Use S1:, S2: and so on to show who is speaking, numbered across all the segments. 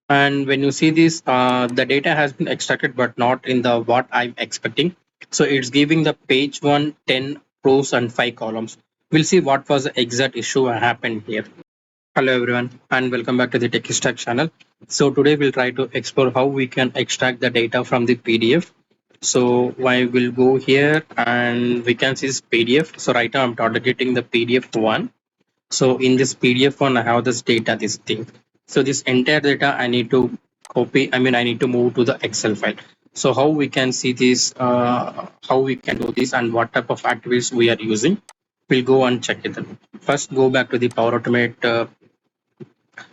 S1: And when you see this, the data has been extracted but not in the what I'm expecting. So it's giving the page 1 10 rows and 5 columns. We'll see what was the exact issue happened here. Hello everyone and welcome back to the Tech Stack channel. So today we'll try to explore how we can extract the data from the PDF. So I will go here and we can see this PDF. So right now I'm targeting the PDF one. So in this PDF one, I have this data, this thing. So this entire data I need to copy. I need to move to the Excel file. So how we can see this, how we can do this and what type of activities we are using. We'll go and check it out. First, go back to the Power Automate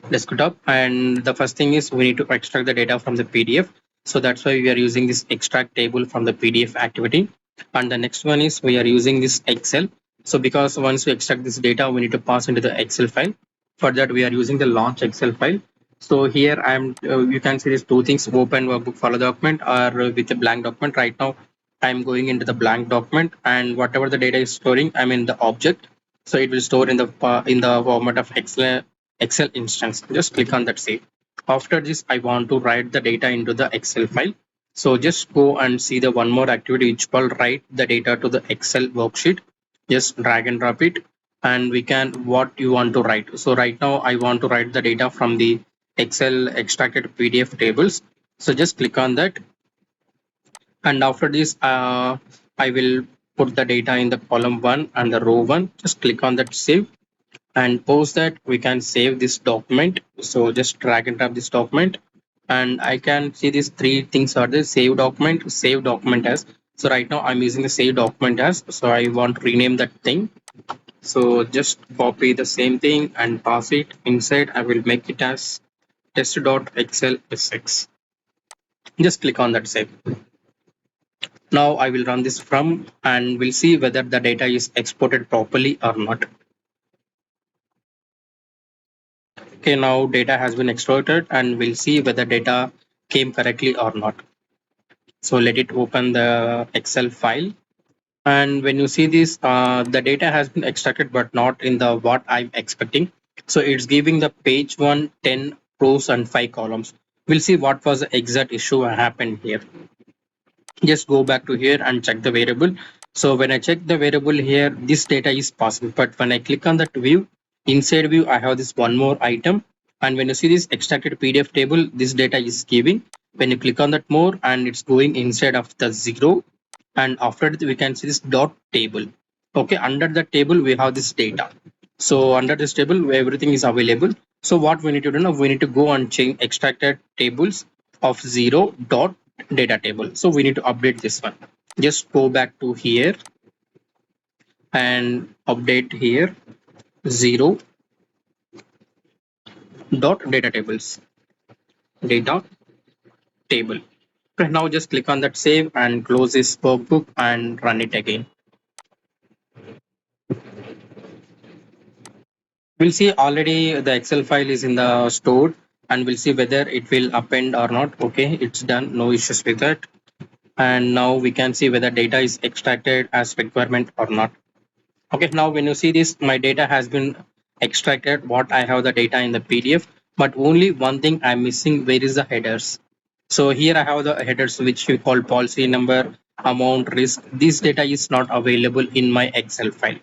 S1: desktop, and the first thing is we need to extract the data from the PDF. So that's why we are using this extract table from the PDF activity. And the next one is we are using this Excel. So because once we extract this data, we need to pass into the Excel file. For that, we are using the launch Excel file. So here you can see these two things: open workbook follow document or with a blank document. Right now, I'm going into the blank document, and whatever the data is storing, I'm in the object. So it will store in the format of Excel instance. Just click on that save. After this, I want to write the data into the Excel file. So just go and see the one more activity which will write the data to the Excel worksheet. Just drag and drop it, and we can what you want to write. So right now I want to write the data from the Excel extracted PDF tables. So just click on that, and after this I will put the data in the column 1 and the row 1. Just click on that save, and post that we can save this document. So just drag and drop this document, and I can see these three things are the save document as. So right now I'm using the save document as, so I want to rename that thing. So just copy the same thing and pass it inside. I will make it as test.xlsx. Just click on that save. Now I will run this from, and we'll see whether the data is exported properly or not. Okay, now data has been extracted, and we'll see whether data came correctly or not. So let it open the Excel file. And when you see this, the data has been extracted but not in the what I'm expecting. So it's giving the page 1 10 rows and 5 columns. We'll see what was the exact issue happened here. Just go back to here and check the variable. So when I check the variable here, this data is possible, but when I click on that view, inside view I have this one more item, and when you see this extracted PDF table, this data is giving. When you click on that more, and it's going inside of the 0, and after that we can see this dot table. Okay, under the table we have this data. So under this table everything is available. So what we need to do now, we need to go and change extracted tables of 0 dot data table. So we need to update this one. Just go back to here and update here 0 dot data table. Okay, now just click on that save and close this workbook and run it again. We'll see already the Excel file is in the stored, and we'll see whether it will append or not. Okay, it's done, no issues with that. And now we can see whether data is extracted as requirement or not. Okay, now when you see this, my data has been extracted. What I have the data in the PDF, but only one thing I'm missing. Where is the headers? So here I have the headers which we call policy number, amount, risk. This data is not available in my Excel file.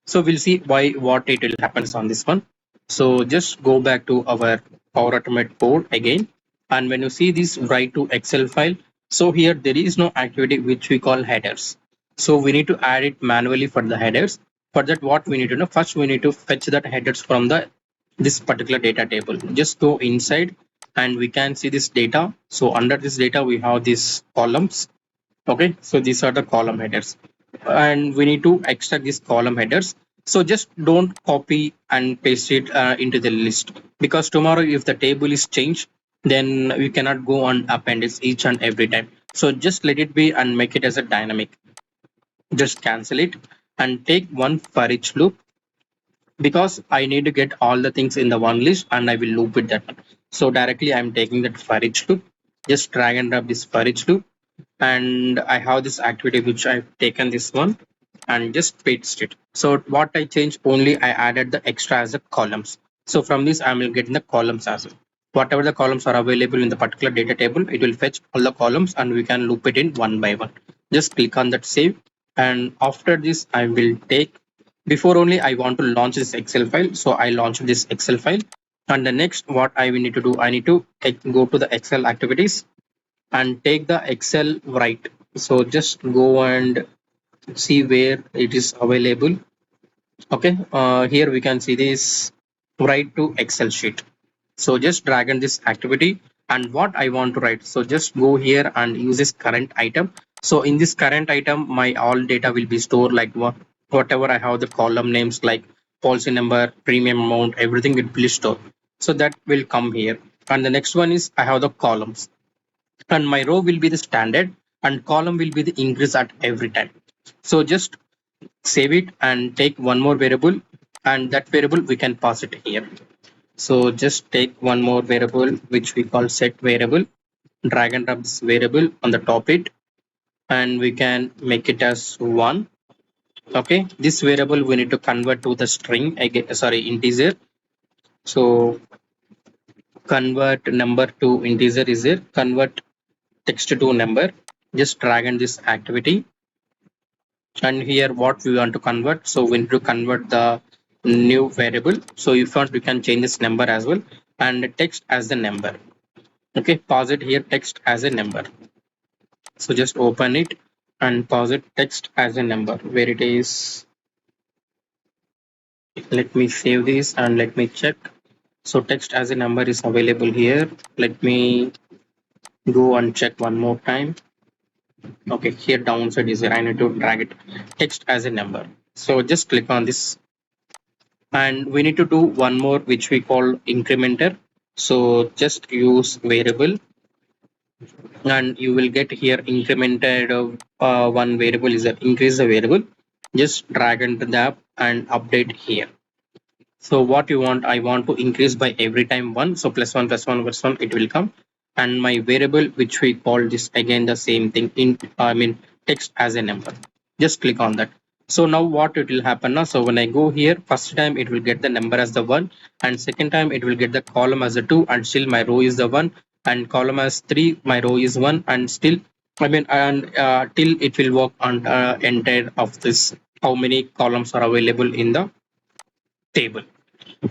S1: So we'll see what it will happens on this one. So just go back to our Power Automate code again, and when you see this, write to Excel file. So here there is no activity which we call headers. So we need to add it manually for the headers. For that, what we need to know, first we need to fetch that headers from the this particular data table. Just go inside, and we can see this data. So under this data we have these columns. Okay, so these are the column headers, and we need to extract these column headers. So just don't copy and paste it into the list, because tomorrow if the table is changed, then we cannot go on append it each and every time. So just let it be and make it as a dynamic. Just cancel it and take one for each loop, because I need to get all the things in the one list and I will loop with that one. So directly I'm taking that for each loop. Just drag and drop this for each loop, and I have this activity which I've taken this one and just paste it. So what I changed, only I added the extra as a columns. So from this I will get in the columns as well. whatever the columns are available in the particular data table, it will fetch all the columns and we can loop it in one by one. Just click on that save. And after this, I will take, before only I want to launch this Excel file. So I launch this Excel file. And the next, what I will need to do, I need to go to the Excel activities and take the Excel write. So just go and see where it is available. Okay, here we can see this write to Excel sheet. So just drag in this activity and what I want to write. So just go here and use this current item. So in this current item, my all data will be stored like whatever I have the column names like policy number, premium amount, everything will be stored. So that will come here. And the next one is I have the columns and my row will be the standard and column will be the increase at every time. So just save it and take one more variable and that variable we can pass it here. So just take one more variable which we call set variable, drag and drop this variable on the top it and we can make it as 1. Okay, this variable we need to convert to the string again, sorry, integer. So convert number to integer is it, convert text to number. Just drag in this activity and here what we want to convert. So we need to convert the new variable. So if you want, we can change this number as well and text as the number. Okay, pause it here, text as a number. So just open it and pause it, text as a number where it is. Let me save this and let me check. So text as a number is available here. Let me go and check one more time. Okay, here downside is here. I need to drag it text as a number. So just click on this and we need to do one more which we call incrementer. So just use variable and you will get here incremented one variable is that increase the variable. Just drag into the app and update here. So what you want, I want to increase by every time 1. So plus 1 plus 1 plus 1 it will come. And my variable which we call this again the same thing in text as a number. Just click on that. So now what it will happen now. So when I go here, first time it will get the number as the 1 and second time it will get the column as a 2 and still my row is the 1 and column as 3, my row is 1 and still till it will work on entire of this how many columns are available in the table.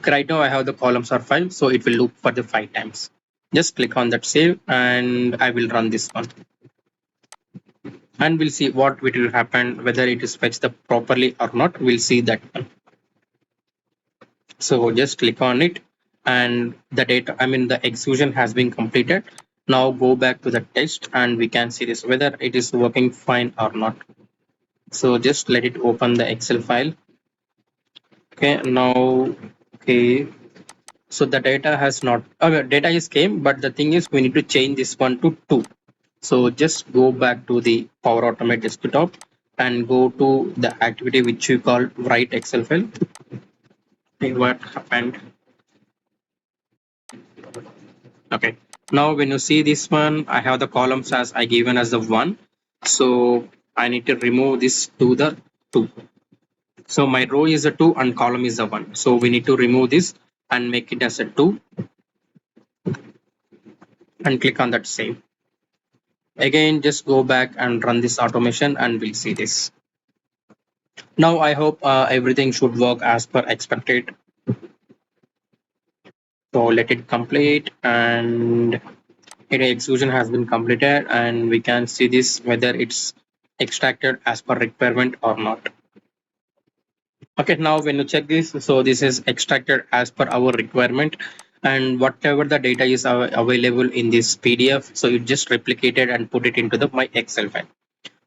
S1: Right now I have the columns are 5, so it will loop for the 5 times. Just click on that save and I will run this one. And we'll see what will happen, whether it is fetched the properly or not. We'll see that one. So just click on it and the data, the execution has been completed. Now go back to the test and we can see this whether it is working fine or not. So just let it open the Excel file. Okay, now okay. So the data has not data is came, but the thing is we need to change this one to 2. So just go back to the Power Automate desktop and go to the activity which you call write Excel file. Okay, what happened? Okay, now when you see this one, I have the columns as I given as the 1. So I need to remove this to the 2. So my row is a 2 and column is a 1. So we need to remove this and make it as a 2 and click on that save. Again, just go back and run this automation and we'll see this. Now I hope everything should work as per expected. So let it complete and execution has been completed and we can see this whether it's extracted as per requirement or not. Okay, now when you check this, so this is extracted as per our requirement and whatever the data is available in this PDF, so it just replicated and put it into the my Excel file.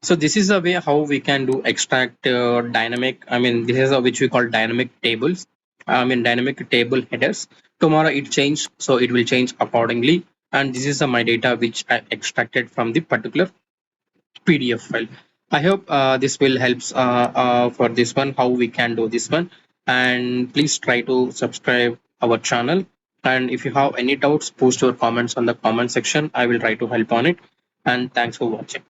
S1: So this is a way how we can do extract dynamic. This is which we call dynamic tables. Dynamic table headers. Tomorrow it changed, so it will change accordingly. And this is my data which I extracted from the particular PDF file. I hope this will helps for this one how we can do this one. And please try to subscribe our channel. And if you have any doubts, post your comments on the comment section. I will try to help on it. And thanks for watching.